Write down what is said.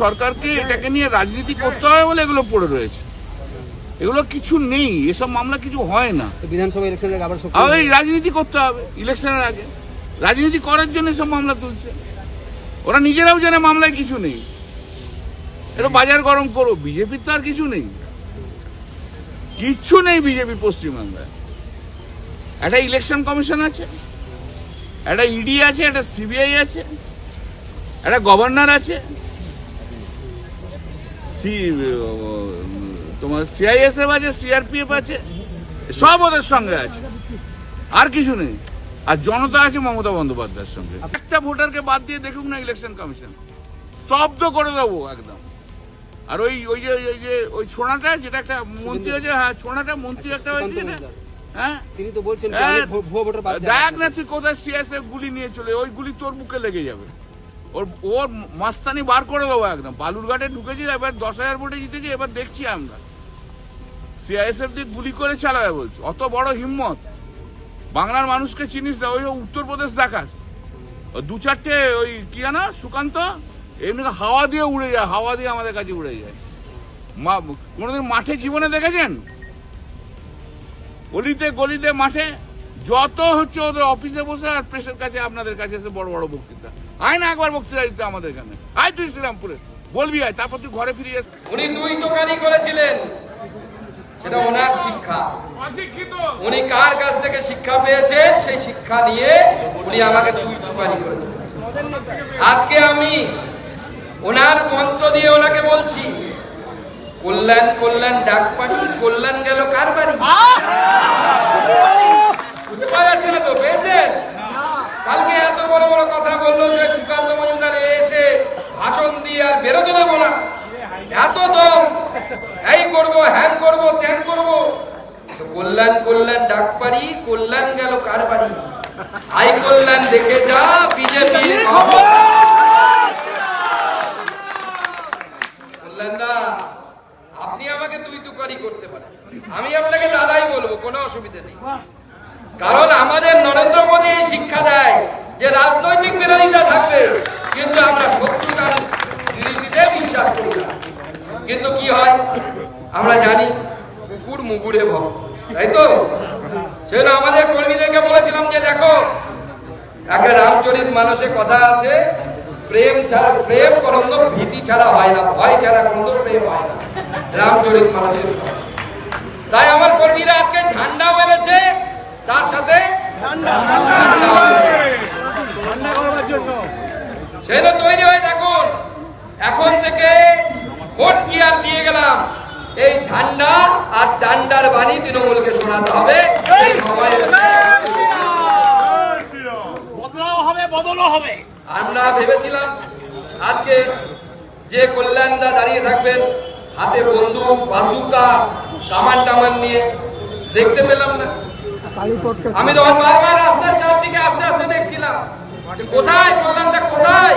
সরকারকে এটাকে নিয়ে রাজনীতি করতে হয় বলে এগুলো পড়ে রয়েছে, এগুলো কিছু নেই, এসব মামলা কিছু হয় না। বিধানসভা ইলেকশনের আবার এই রাজনীতি করতে হবে ইলেকশনের আগে, রাজনীতি করার জন্য সব মামলা তুলছে। ওরা নিজেরাও জানে মামলায় কিছু নেই, এটা বাজার গরম করো। বিজেপির তো আর কিছু নেই, কিচ্ছু নেই বিজেপি পশ্চিমবাংলায়। একটা ইলেকশন কমিশন আছে, একটা ইডি আছে, একটা সিবিআই আছে, একটা গভর্নর আছে, তোমার সিআইএসএফ আছে, সিআরপিএফ আছে, সব ওদের সঙ্গে আছে, আর কিছু নেই। আর জনতা আছে মমতা বন্দ্যোপাধ্যায়ের সঙ্গে। একটা ভোটারকে বাদ দিয়ে দেখুক না ইলেকশন কমিশন, স্তব্ধ করে দেবো একদম। আর ওই ছোড়াটা যেটা একটা মন্ত্রী আছে, হ্যাঁ ছোড়াটা মন্ত্রী একটা হয়েছে না, হ্যাঁ তিনি তো বলছেন দেখ না তুই কোথায় সিএসএফ গুলি নিয়ে চলে, ওই গুলি তোর বুকে লেগে যাবে। ওর মাস্তানি বার করে দেবো একদম। বালুরঘাটে ঢুকেছি, এবার 10,000 ভোটে জিতেছি, এবার দেখছি আমরা সিআইএসএফ দিয়ে গুলি করে চালাবে বলছে। অত বড় হিম্মত, বাংলার মানুষকে চিনিস না, ওই উত্তরপ্রদেশ দেখাস, দু চারটে ওই কি জানো সুকান্ত এমনি হাওয়া দিয়ে উড়ে যায়, হাওয়া দিয়ে আমাদের কাছে উড়ে যায়। কোনোদিন মাঠে জীবনে দেখেছেন? গলিতে গলিতে মাঠে যত হচ্ছে ওদের অফিসে বসে আর প্রেসের কাছে আপনাদের কাছে এসে বড় বড় বক্তৃতা। আয় না একবার বক্তৃতা দিতে আমাদের এখানে, আয় তুই শ্রীরামপুরে বলবি, আয়, তারপর তুই ঘরে ফিরে যাস। উনি দুই দোকানি করেছিলেন, সেটা ওনার শিক্ষা। উনি কার কাছ থেকে শিক্ষা পেয়েছেন সেই শিক্ষা নিয়ে উনি আমাকে দুই দোকানি করেছেন। আজকে আমি ওনার মন্ত্র দিয়ে ওনাকে বলছি, কল্যাণ কল্যাণ ডাক পারি, কল্যাণ গেল কার বাড়ি? বুঝতে পারা যাচ্ছে না তো, পেয়েছেন? কালকে এত বড় বড় কথা বললো যে সুকান্ত মজুমদার এসে ভাষণ দিয়ে আর বেরোতে দেবো না, এত দম, এই করবো, হ্যান করবো, ত্যান করবো। কল্যাণ কল্যাণ ডাক পারি, কল্যাণ গেল কার বাড়ি? আই কল্যাণ দেখে যা বিজেপি। কল্যাণদা, আপনি আমাকে তুই তুকারি করতে পারেন, আমি আপনাকে দাদাই বলবো, কোনো অসুবিধা নেই। কারণ আমাদের নরেন্দ্র মোদী শিক্ষা দেয় যে রাজনৈতিক বিরোধিতা থাকবে, কিন্তু আমরা শত্রুতার দৃষ্টিতে বিশ্বাস করি না। কিন্তু কি হয় আমরা জানি, কুকুর মুগুরে ভক্ত, তাই তো? সেজন্য আমাদের কর্মীদেরকে বলেছিলাম যে দেখো, একটা রামচরিত মানসে কথা আছে, প্রেম ছাড়া, প্রেম করন্দ ভীতি ছাড়া হয় না, ভয় ছাড়া করন্দ প্রেম হয় না, রামচরিত মানসের। তাই আমার কর্মীরা আজকে ঝান্ডা মেরেছে, তার সাথে সেটা তৈরি হয়ে থাকুন। এখন থেকে ভোট কি আর দিয়ে গেলাম, এই ঝান্ডা আর ডান্ডার বাণী তৃণমূলকে শোনাতে হবে। আমরা ভেবেছিলাম আজকে যে কল্যাণদা দাঁড়িয়ে থাকবেন হাতে বন্দুক, বাজুকা, কামান টামান নিয়ে, দেখতে পেলাম না। আমি তখন বারবার রাস্তার চারদিকে আস্তে আস্তে দেখছিলাম, কোথায় কল্যাণদা, কোথায়?